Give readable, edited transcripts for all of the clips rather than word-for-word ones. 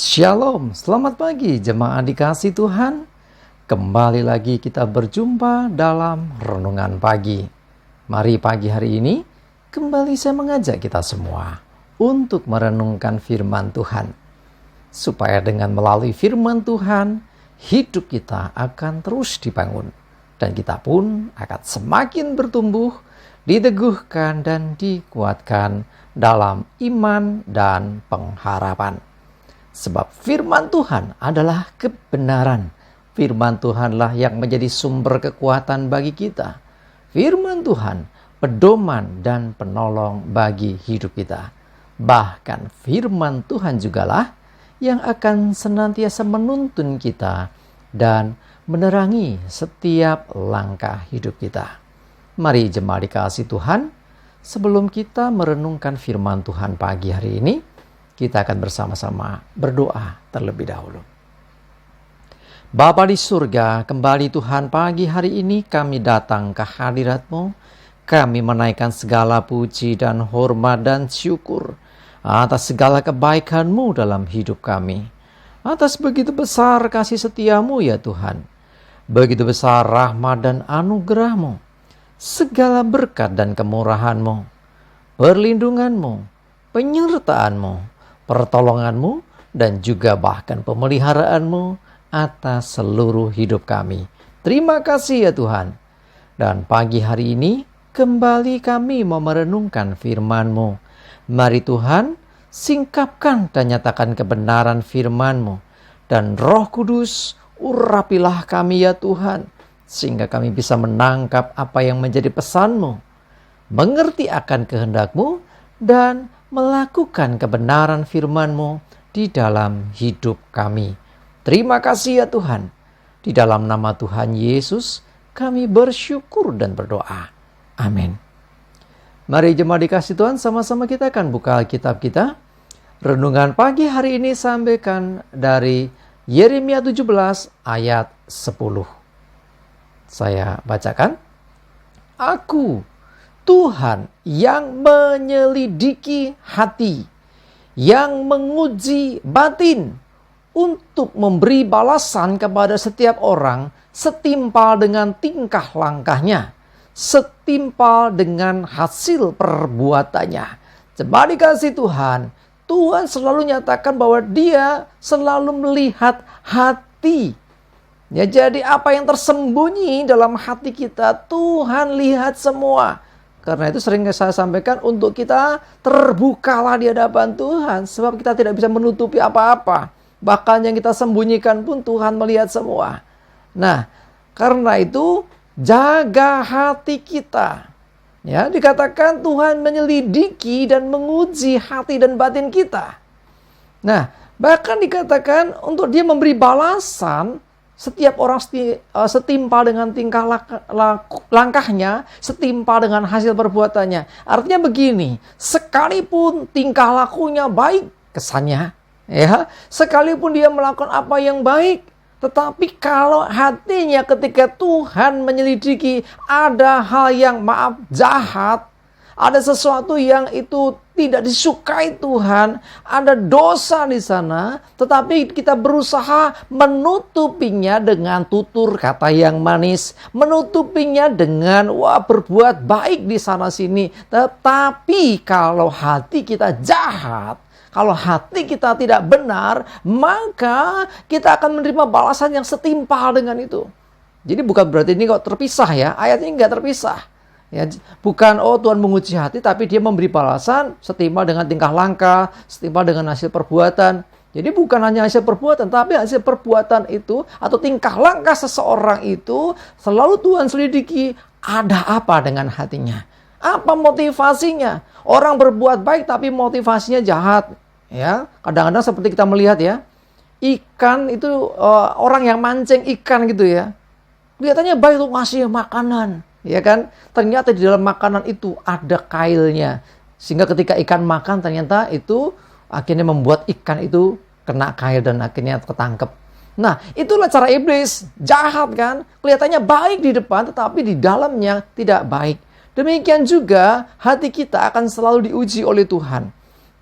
Shalom, selamat pagi jemaat dikasih Tuhan. Kembali lagi kita berjumpa dalam renungan pagi. Mari pagi hari ini kembali saya mengajak kita semua untuk merenungkan firman Tuhan. Supaya dengan melalui firman Tuhan, hidup kita akan terus dibangun. Dan kita pun akan semakin bertumbuh, diteguhkan dan dikuatkan dalam iman dan pengharapan. Sebab firman Tuhan adalah kebenaran. Firman Tuhanlah yang menjadi sumber kekuatan bagi kita. Firman Tuhan pedoman dan penolong bagi hidup kita. Bahkan firman Tuhan jugalah yang akan senantiasa menuntun kita dan menerangi setiap langkah hidup kita. Mari jemaat dikasih Tuhan, sebelum kita merenungkan firman Tuhan pagi hari ini, kita akan bersama-sama berdoa terlebih dahulu. Bapa di surga, kembali Tuhan pagi hari ini kami datang ke hadirat-Mu. Kami menaikkan segala puji dan hormat dan syukur atas segala kebaikan-Mu dalam hidup kami. Atas begitu besar kasih setia-Mu ya Tuhan. Begitu besar rahmat dan anugerah-Mu. Segala berkat dan kemurahan-Mu. Perlindungan-Mu. Penyertaan-Mu. Pertolongan-Mu dan juga bahkan pemeliharaan-Mu atas seluruh hidup kami. Terima kasih ya Tuhan. Dan pagi hari ini kembali kami mau merenungkan firman-Mu. Mari Tuhan, singkapkan dan nyatakan kebenaran firman-Mu. Dan Roh Kudus, urapilah kami ya Tuhan, sehingga kami bisa menangkap apa yang menjadi pesan-Mu, mengerti akan kehendak-Mu, dan melakukan kebenaran firman-Mu di dalam hidup kami. Terima kasih ya Tuhan. Di dalam nama Tuhan Yesus kami bersyukur dan berdoa. Amin. Mari jemaat dikasih Tuhan, sama-sama kita akan buka Alkitab kita. Renungan pagi hari ini sampaikan dari Yeremia 17 ayat 10. Saya bacakan. Aku Tuhan yang menyelidiki hati, yang menguji batin, untuk memberi balasan kepada setiap orang setimpal dengan tingkah langkahnya, setimpal dengan hasil perbuatannya. Coba dikasih Tuhan, Tuhan selalu nyatakan bahwa Dia selalu melihat hati. Ya, jadi apa yang tersembunyi dalam hati kita, Tuhan lihat semua. Karena itu sering saya sampaikan untuk kita terbukalah di hadapan Tuhan. Sebab kita tidak bisa menutupi apa-apa. Bahkan yang kita sembunyikan pun Tuhan melihat semua. Nah, karena itu jaga hati kita. Ya, dikatakan Tuhan menyelidiki dan menguji hati dan batin kita. Nah, bahkan dikatakan untuk Dia memberi balasan. Setiap orang setimpal dengan tingkah langkahnya, setimpal dengan hasil perbuatannya. Artinya begini, sekalipun tingkah lakunya baik kesannya, ya, sekalipun dia melakukan apa yang baik, tetapi kalau hatinya ketika Tuhan menyelidiki ada hal yang jahat, ada sesuatu yang itu tidak disukai Tuhan, ada dosa di sana, tetapi kita berusaha menutupinya dengan tutur kata yang manis, menutupinya dengan berbuat baik di sana sini. Tetapi kalau hati kita jahat, kalau hati kita tidak benar, maka kita akan menerima balasan yang setimpal dengan itu. Jadi bukan berarti ini kok terpisah ya, ayatnya nggak terpisah. Ya, bukan Tuhan menguji hati, tapi Dia memberi balasan setimpal dengan tingkah langkah, setimpal dengan hasil perbuatan. Jadi bukan hanya hasil perbuatan, tapi hasil perbuatan itu atau tingkah langkah seseorang itu selalu Tuhan selidiki ada apa dengan hatinya. Apa motivasinya? Orang berbuat baik tapi motivasinya jahat. Ya, kadang-kadang seperti kita melihat ya, ikan itu orang yang mancing ikan gitu ya. Kelihatannya baik untuk ngasih makanan. Ya kan, ternyata di dalam makanan itu ada kailnya, sehingga ketika ikan makan ternyata itu akhirnya membuat ikan itu kena kail dan akhirnya ketangkep. Nah, itulah cara iblis, jahat kan, kelihatannya baik di depan tetapi di dalamnya tidak baik. Demikian juga hati kita akan selalu diuji oleh Tuhan.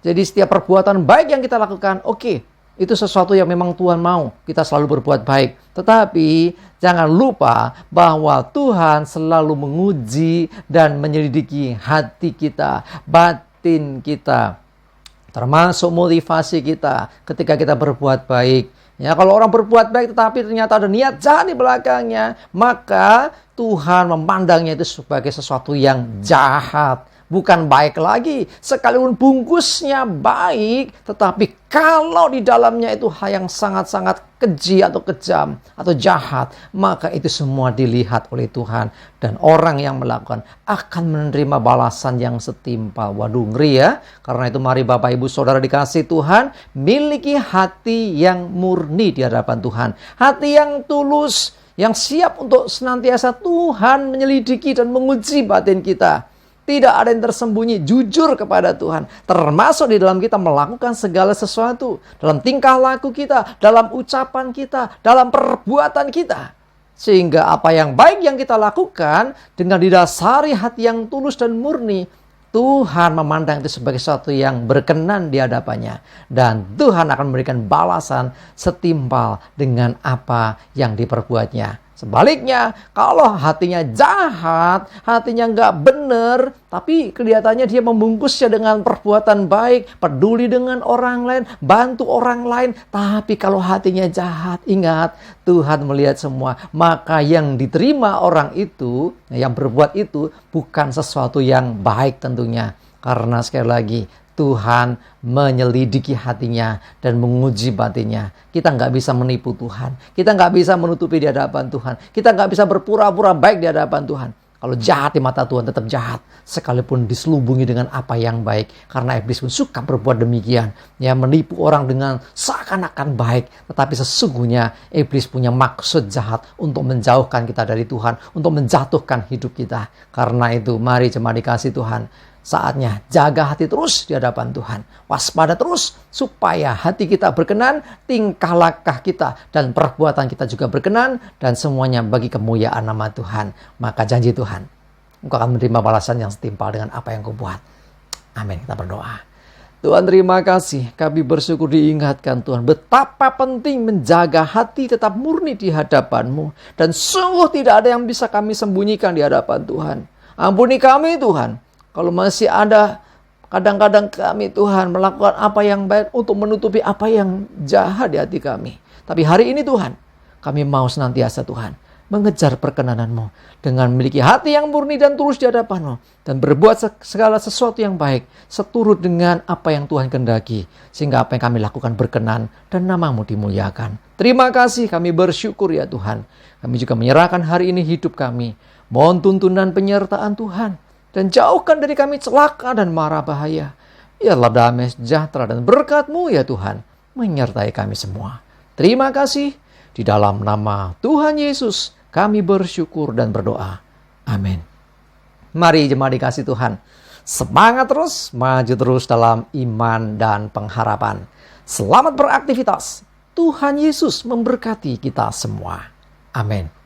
Jadi setiap perbuatan baik yang kita lakukan, oke, Itu sesuatu yang memang Tuhan mau kita selalu berbuat baik. Tetapi jangan lupa bahwa Tuhan selalu menguji dan menyelidiki hati kita, batin kita, termasuk motivasi kita ketika kita berbuat baik. Ya, kalau orang berbuat baik tetapi ternyata ada niat jahat di belakangnya, maka Tuhan memandangnya itu sebagai sesuatu yang jahat. Bukan baik lagi, sekalipun bungkusnya baik, tetapi kalau di dalamnya itu hal yang sangat-sangat keji atau kejam atau jahat, maka itu semua dilihat oleh Tuhan. Dan orang yang melakukan akan menerima balasan yang setimpal. Waduh, ngeri ya. Karena itu mari Bapak Ibu Saudara dikasih Tuhan, miliki hati yang murni di hadapan Tuhan. Hati yang tulus, yang siap untuk senantiasa Tuhan menyelidiki dan menguji batin kita. Tidak ada yang tersembunyi, jujur kepada Tuhan. Termasuk di dalam kita melakukan segala sesuatu. Dalam tingkah laku kita, dalam ucapan kita, dalam perbuatan kita. Sehingga apa yang baik yang kita lakukan dengan didasari hati yang tulus dan murni, Tuhan memandang itu sebagai sesuatu yang berkenan di hadapannya. Dan Tuhan akan memberikan balasan setimpal dengan apa yang diperbuatnya. Sebaliknya, kalau hatinya jahat, hatinya nggak benar, tapi kelihatannya dia membungkusnya dengan perbuatan baik, peduli dengan orang lain, bantu orang lain. Tapi kalau hatinya jahat, ingat, Tuhan melihat semua. Maka yang diterima orang itu, yang berbuat itu, bukan sesuatu yang baik tentunya. Karena sekali lagi, Tuhan menyelidiki hatinya dan menguji batinnya. Kita nggak bisa menipu Tuhan. Kita nggak bisa menutupi di hadapan Tuhan. Kita nggak bisa berpura-pura baik di hadapan Tuhan. Kalau jahat di mata Tuhan tetap jahat. Sekalipun diselubungi dengan apa yang baik. Karena iblis pun suka berbuat demikian. Ya, menipu orang dengan seakan-akan baik. Tetapi sesungguhnya iblis punya maksud jahat untuk menjauhkan kita dari Tuhan. Untuk menjatuhkan hidup kita. Karena itu mari jemaat dikasih Tuhan. Saatnya jaga hati terus di hadapan Tuhan. Waspada terus supaya hati kita berkenan, tingkah langkah kita dan perbuatan kita juga berkenan. Dan semuanya bagi kemuliaan nama Tuhan. Maka janji Tuhan, Engkau akan menerima balasan yang setimpal dengan apa yang Kau buat. Amin. Kita berdoa. Tuhan terima kasih. Kami bersyukur diingatkan Tuhan. Betapa penting menjaga hati tetap murni di hadapan-Mu. Dan sungguh tidak ada yang bisa kami sembunyikan di hadapan Tuhan. Ampuni kami Tuhan. Kalau masih ada kadang-kadang kami Tuhan melakukan apa yang baik untuk menutupi apa yang jahat di hati kami. Tapi hari ini Tuhan, kami mau senantiasa Tuhan mengejar perkenanan-Mu dengan memiliki hati yang murni dan tulus di hadapan-Mu. Dan berbuat segala sesuatu yang baik seturut dengan apa yang Tuhan kehendaki. Sehingga apa yang kami lakukan berkenan dan nama-Mu dimuliakan. Terima kasih, kami bersyukur ya Tuhan. Kami juga menyerahkan hari ini hidup kami. Mohon tuntunan penyertaan Tuhan. Dan jauhkan dari kami celaka dan mara bahaya. Biarlah damai sejahtera dan berkat-Mu ya Tuhan menyertai kami semua. Terima kasih. Di dalam nama Tuhan Yesus kami bersyukur dan berdoa. Amin. Mari jemaat dikasih Tuhan. Semangat terus, maju terus dalam iman dan pengharapan. Selamat beraktivitas. Tuhan Yesus memberkati kita semua. Amin.